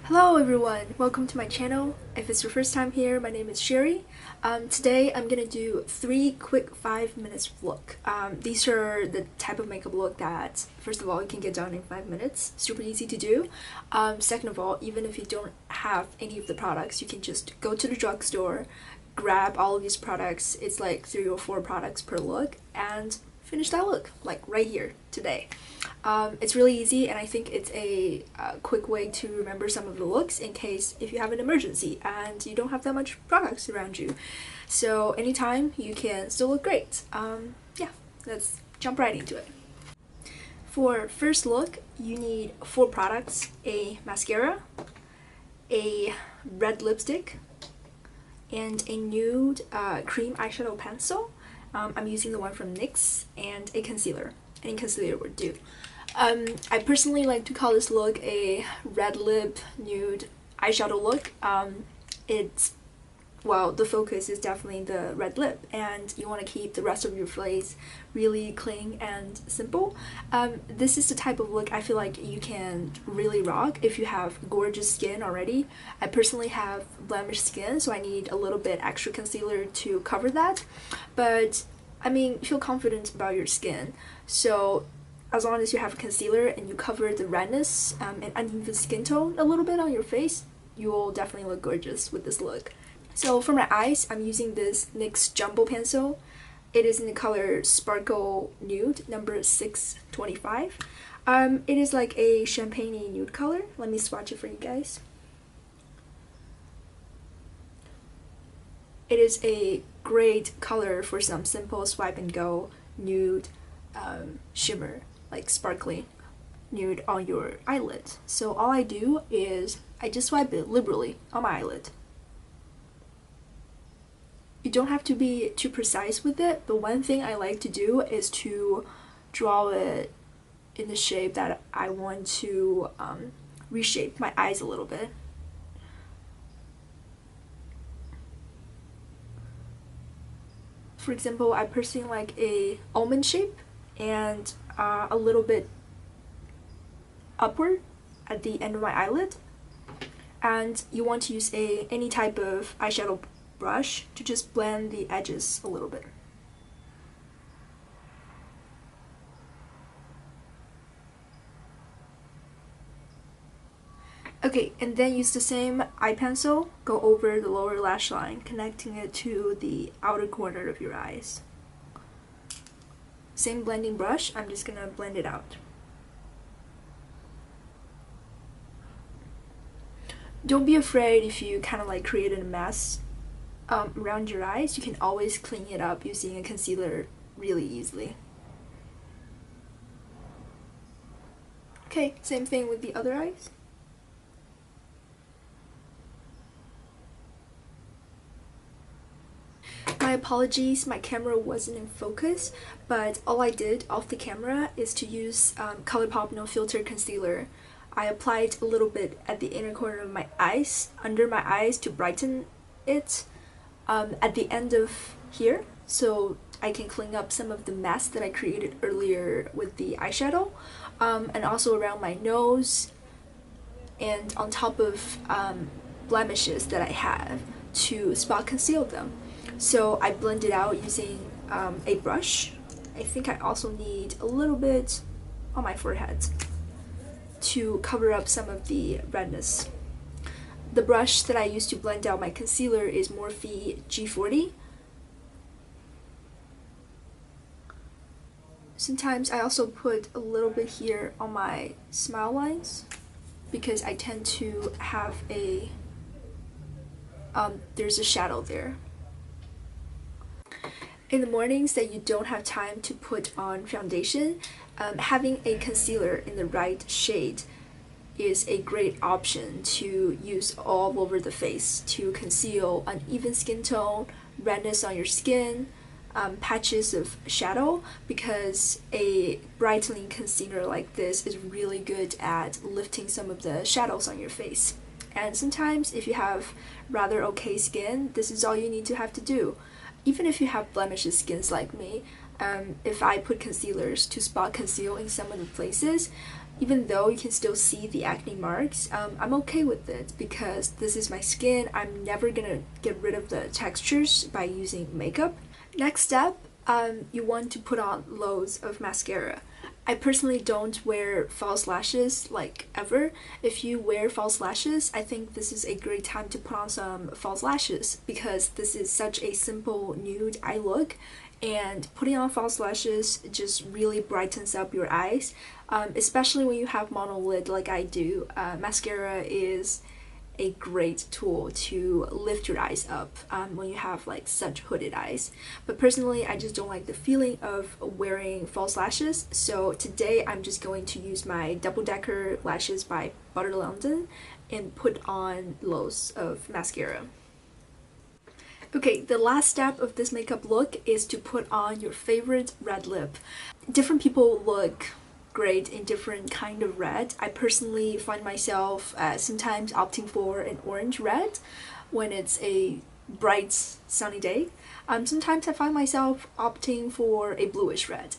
Hello everyone, welcome to my channel. If it's your first time here, my name is Sherie. Today I'm gonna do 3 quick 5 minutes look. These are the type of makeup look that, first of all, you can get done in 5 minutes. Super easy to do. Second of all, even if you don't have any of the products, you can just go to the drugstore, grab all of these products. It's like 3 or 4 products per look, and finish that look, like right here, today. It's really easy, and I think it's a quick way to remember some of the looks in case if you have an emergency and you don't have that much products around you. So anytime you can still look great. Yeah, let's jump right into it. For first look, you need 4 products: a mascara, a red lipstick, and a nude cream eyeshadow pencil. I'm using the one from NYX, and a concealer. Any concealer would do. I personally like to call this look a red lip nude eyeshadow look. Well, the focus is definitely the red lip, and you want to keep the rest of your face really clean and simple. This is the type of look I feel like you can really rock if you have gorgeous skin already. I personally have blemished skin, so I need a little bit extra concealer to cover that. But I mean, feel confident about your skin. So as long as you have a concealer and you cover the redness and uneven skin tone a little bit on your face, you will definitely look gorgeous with this look. So for my eyes, I'm using this NYX Jumbo Pencil. It is in the color Sparkle Nude, number 625. It is like a champagne nude color. Let me swatch it for you guys. It is a great color for some simple swipe and go nude shimmer, like sparkling nude on your eyelid. So all I do is I just swipe it liberally on my eyelid. You don't have to be too precise with it, but one thing I like to do is to draw it in the shape that I want to reshape my eyes a little bit. For example, I personally like a almond shape and a little bit upward at the end of my eyelid. And you want to use any type of eyeshadow brush to just blend the edges a little bit. Okay, and then use the same eye pencil, go over the lower lash line, connecting it to the outer corner of your eyes. Same blending brush, I'm just gonna blend it out. Don't be afraid if you kind of like created a mess around your eyes. You can always clean it up using a concealer really easily. Okay, same thing with the other eyes. My apologies, my camera wasn't in focus, but all I did off the camera is to use Colourpop No Filter Concealer. I applied a little bit at the inner corner of my eyes, under my eyes to brighten it, at the end of here, so I can clean up some of the mess that I created earlier with the eyeshadow, and also around my nose and on top of blemishes that I have to spot conceal them. So I blend it out using a brush. I think I also need a little bit on my forehead to cover up some of the redness. The brush that I use to blend out my concealer is Morphe G40. Sometimes I also put a little bit here on my smile lines because I tend to have there's a shadow there. In the mornings that you don't have time to put on foundation, having a concealer in the right shade is a great option to use all over the face to conceal uneven skin tone, redness on your skin, patches of shadow, because a brightening concealer like this is really good at lifting some of the shadows on your face. And sometimes if you have rather okay skin, this is all you need to have to do. Even if you have blemishes skins like me, if I put concealers to spot conceal in some of the places, Even though you can still see the acne marks, I'm okay with it because this is my skin. I'm never gonna get rid of the textures by using makeup. Next step, you want to put on loads of mascara. I personally don't wear false lashes like ever. If you wear false lashes, I think this is a great time to put on some false lashes because this is such a simple nude eye look, and putting on false lashes just really brightens up your eyes, especially when you have monolid like I do. Mascara is a great tool to lift your eyes up when you have like such hooded eyes. But personally, I just don't like the feeling of wearing false lashes, so today I'm just going to use my double decker lashes by Butter London and put on loads of mascara. Okay, the last step of this makeup look is to put on your favorite red lip. Different people look great in different kind of red. I personally find myself sometimes opting for an orange red when it's a bright sunny day. Sometimes I find myself opting for a bluish red,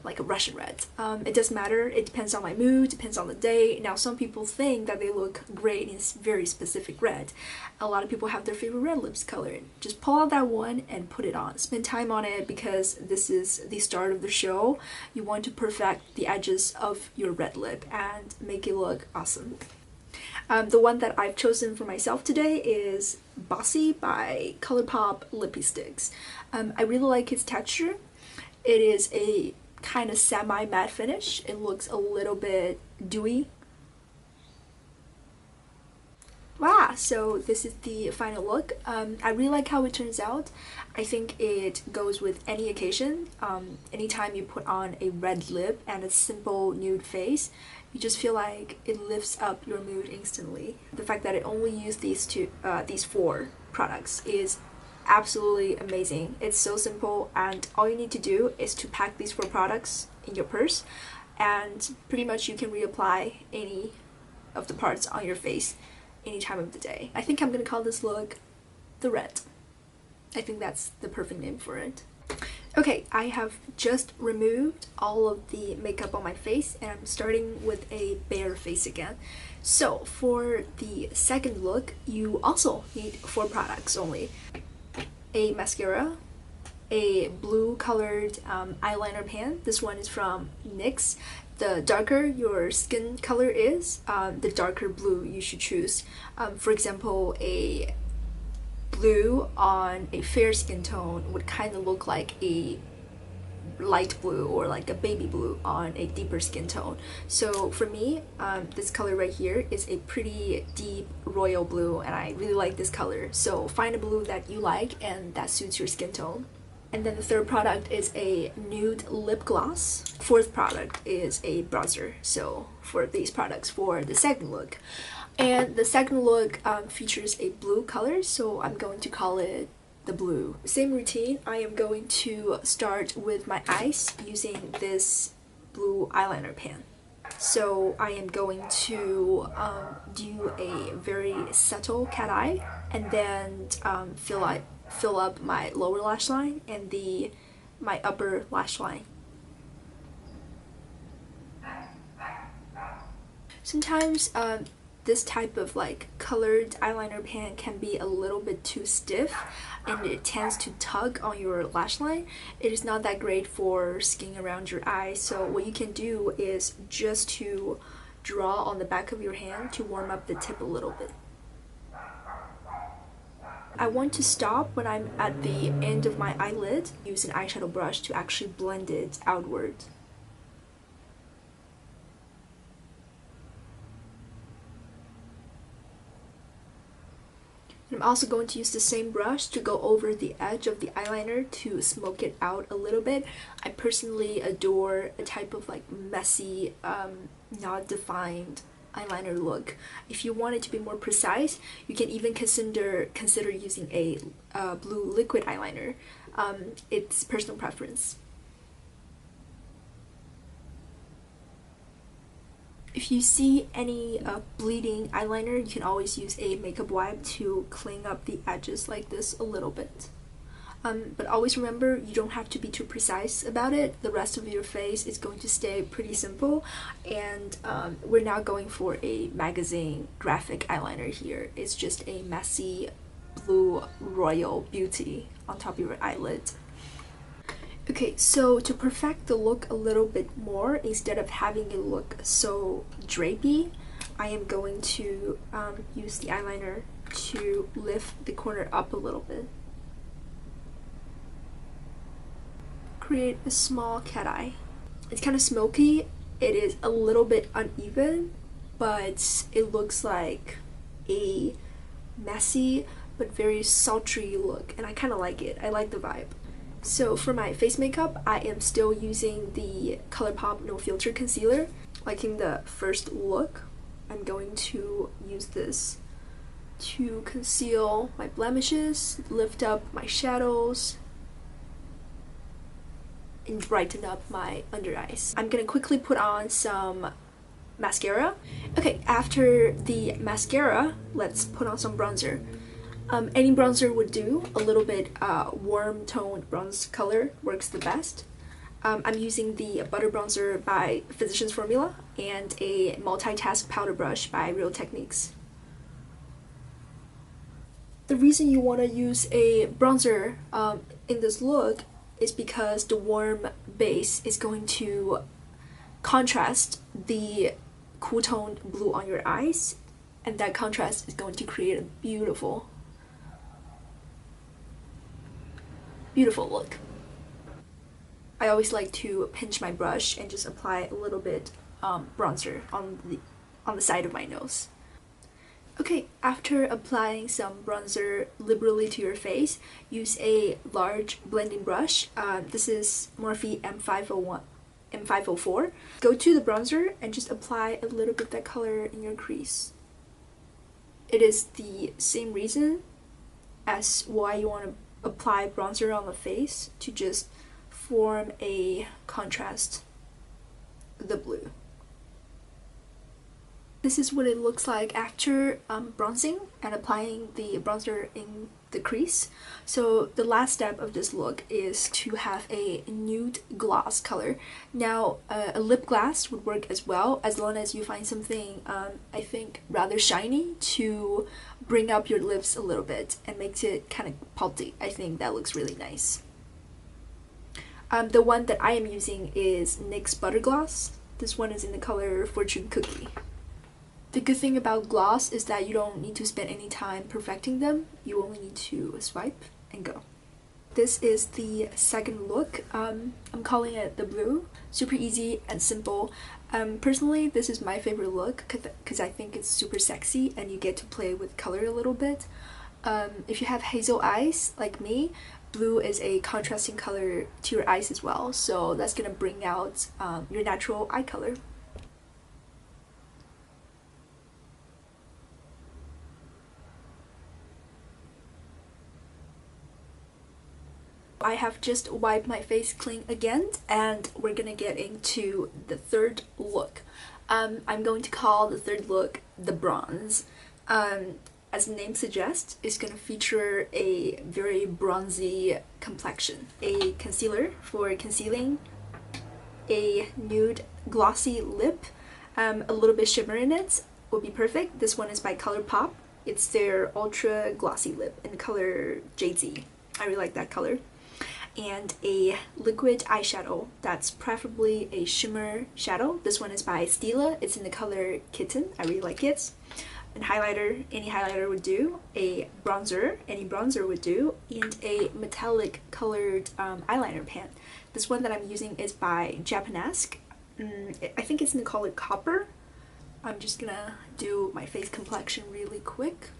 like a Russian red. It doesn't matter, it depends on my mood, depends on the day. Now some people think that they look great in a very specific red. A lot of people have their favorite red lips color. Just pull out that one and put it on. Spend time on it because this is the start of the show. You want to perfect the edges of your red lip and make it look awesome. The one that I've chosen for myself today is Bossy by Colourpop Lippie Stix. I really like its texture. It is a kind of semi-matte finish. It looks a little bit dewy. Wow, so this is the final look. I really like how it turns out. I think it goes with any occasion. Anytime you put on a red lip and a simple nude face, you just feel like it lifts up your mood instantly. The fact that it only used these four products is absolutely amazing. It's so simple, and all you need to do is to pack these four products in your purse, and pretty much you can reapply any of the parts on your face any time of the day. I think I'm gonna call this look the red. I think that's the perfect name for it. Okay, I have just removed all of the makeup on my face and I'm starting with a bare face again. So for the second look, you also need four products only. A mascara, a blue colored eyeliner pen. This one is from NYX. The darker your skin color is, the darker blue you should choose. For example, a blue on a fair skin tone would kind of look like a light blue or like a baby blue on a deeper skin tone. So for me, this color right here is a pretty deep royal blue and I really like this color. So find a blue that you like and that suits your skin tone. And then the third product is a nude lip gloss. Fourth product is a bronzer. So for these products for the second look. And the second look features a blue color, so I'm going to call it the blue. Same routine, I am going to start with my eyes using this blue eyeliner pen. So I am going to do a very subtle cat eye and then fill up my lower lash line and my upper lash line. Sometimes this type of like colored eyeliner pen can be a little bit too stiff and it tends to tug on your lash line. It is not that great for skin around your eye, so what you can do is just to draw on the back of your hand to warm up the tip a little bit. I want to stop when I'm at the end of my eyelid. Use an eyeshadow brush to actually blend it outward. I'm also going to use the same brush to go over the edge of the eyeliner to smoke it out a little bit. I personally adore a type of like messy, not defined eyeliner look. If you want it to be more precise, you can even consider using a blue liquid eyeliner. It's personal preference. If you see any bleeding eyeliner, you can always use a makeup wipe to clean up the edges like this a little bit. But always remember, you don't have to be too precise about it. The rest of your face is going to stay pretty simple. And we're now going for a magazine graphic eyeliner here. It's just a messy blue royal beauty on top of your eyelid. Okay, so to perfect the look a little bit more, instead of having it look so drapey, I am going to use the eyeliner to lift the corner up a little bit. Create a small cat eye. It's kind of smoky. It is a little bit uneven, but it looks like a messy but very sultry look, and I kind of like it. I like the vibe. So for my face makeup, I am still using the Colourpop No Filter Concealer. Liking the first look, I'm going to use this to conceal my blemishes, lift up my shadows, and brighten up my under eyes. I'm gonna quickly put on some mascara. Okay, after the mascara, let's put on some bronzer. Any bronzer would do. A little bit warm toned bronze color works the best. I'm using the Butter Bronzer by Physicians Formula and a Multitask Powder Brush by Real Techniques. The reason you want to use a bronzer in this look is because the warm base is going to contrast the cool toned blue on your eyes, and that contrast is going to create a beautiful look. I always like to pinch my brush and just apply a little bit bronzer on the side of my nose. Okay, after applying some bronzer liberally to your face, use a large blending brush. This is Morphe M504. Go to the bronzer and just apply a little bit of that color in your crease. It is the same reason as why you want to apply bronzer on the face, to just form a contrast with the blue. This is what it looks like after bronzing and applying the bronzer in the crease. So the last step of this look is to have a nude gloss color. Now a lip gloss would work as well, as long as you find something I think rather shiny to bring up your lips a little bit and makes it kind of pulpy. I think that looks really nice. The one that I am using is NYX Butter Gloss. This one is in the color Fortune Cookie. The good thing about gloss is that you don't need to spend any time perfecting them. You only need to swipe and go. This is the second look. I'm calling it the blue. Super easy and simple. Personally, this is my favorite look because I think it's super sexy and you get to play with color a little bit. If you have hazel eyes like me, blue is a contrasting color to your eyes as well, so that's gonna bring out your natural eye color. I have just wiped my face clean again, and we're gonna get into the third look. I'm going to call the third look the bronze. As the name suggests, it's gonna feature a very bronzy complexion. A concealer for concealing, a nude glossy lip, a little bit shimmer in it would be perfect. This one is by Colourpop. It's their ultra glossy lip in the color JZ. I really like that color. And a liquid eyeshadow that's preferably a shimmer shadow. This one is by Stila. It's in the color Kitten. I really like it. An highlighter, any highlighter would do. A bronzer, any bronzer would do. And a metallic colored eyeliner pen. This one that I'm using is by Japanesque. I think it's in the color Copper. I'm just gonna do my face complexion really quick.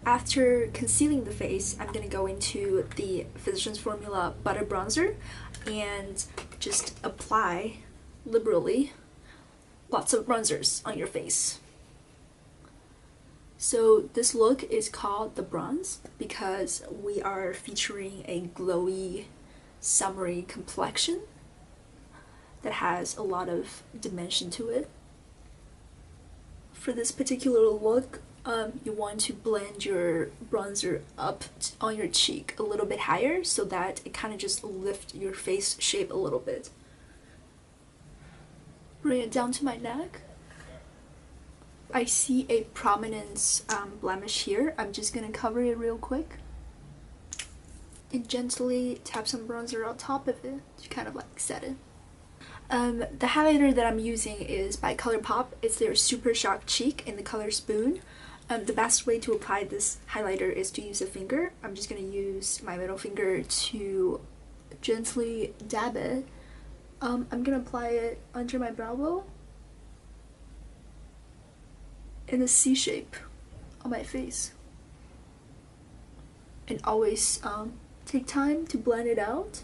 After concealing the face, I'm going to go into the Physicians Formula Butter Bronzer and just apply liberally lots of bronzers on your face. So this look is called the bronze because we are featuring a glowy, summery complexion that has a lot of dimension to it. For this particular look, you want to blend your bronzer up on your cheek a little bit higher so that it kind of just lifts your face shape a little bit. Bring it down to my neck. I see a prominence blemish here. I'm just gonna cover it real quick and gently tap some bronzer on top of it to kind of like set it. The highlighter that I'm using is by Colourpop. It's their Super Shock Cheek in the color Spoon. The best way to apply this highlighter is to use a finger. I'm just gonna use my middle finger to gently dab it. I'm gonna apply it under my brow bone in a C shape on my face. And always take time to blend it out.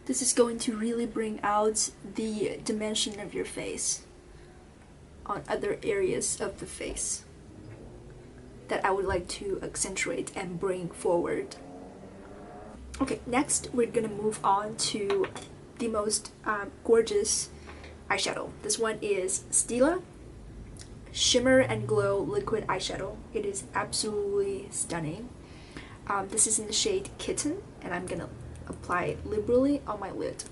This is going to really bring out the dimension of your face on other areas of the face that I would like to accentuate and bring forward. Okay, next we're gonna move on to the most gorgeous eyeshadow. This one is Stila Shimmer and Glow Liquid Eyeshadow. It is absolutely stunning. This is in the shade Kitten, and I'm gonna apply it liberally on my lid.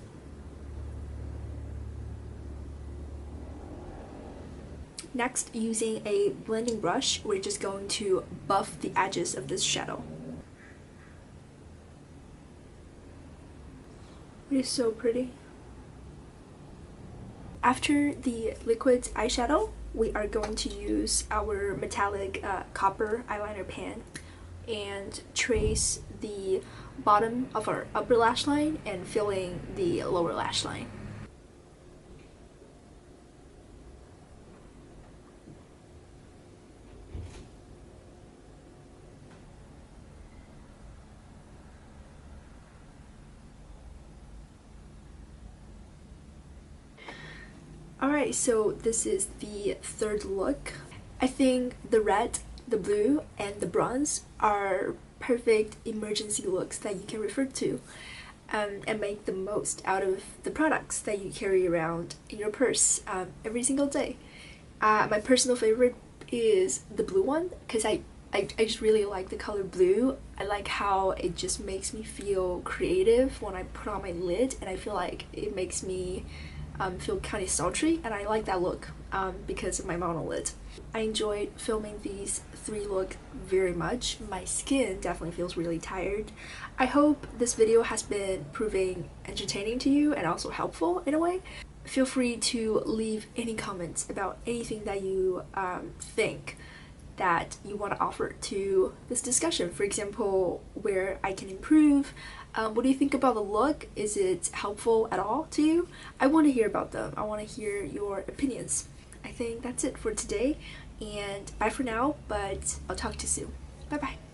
Next, using a blending brush, we're just going to buff the edges of this shadow. It is so pretty. After the liquid eyeshadow, we are going to use our metallic copper eyeliner pen and trace the bottom of our upper lash line and filling the lower lash line. Alright, so this is the third look. I think the red, the blue, and the bronze are perfect emergency looks that you can refer to and make the most out of the products that you carry around in your purse every single day. My personal favorite is the blue one because I just really like the color blue. I like how it just makes me feel creative when I put on my lid, and I feel like it makes me feel kind of sultry, and I like that look because of my monolid. I enjoyed filming these three looks very much. My skin definitely feels really tired. I hope this video has been proving entertaining to you and also helpful in a way. Feel free to leave any comments about anything that you think that you want to offer to this discussion. For example, where I can improve. What do you think about the look? Is it helpful at all to you? I want to hear about them. I want to hear your opinions. I think that's it for today, and bye for now, but I'll talk to you soon. Bye bye.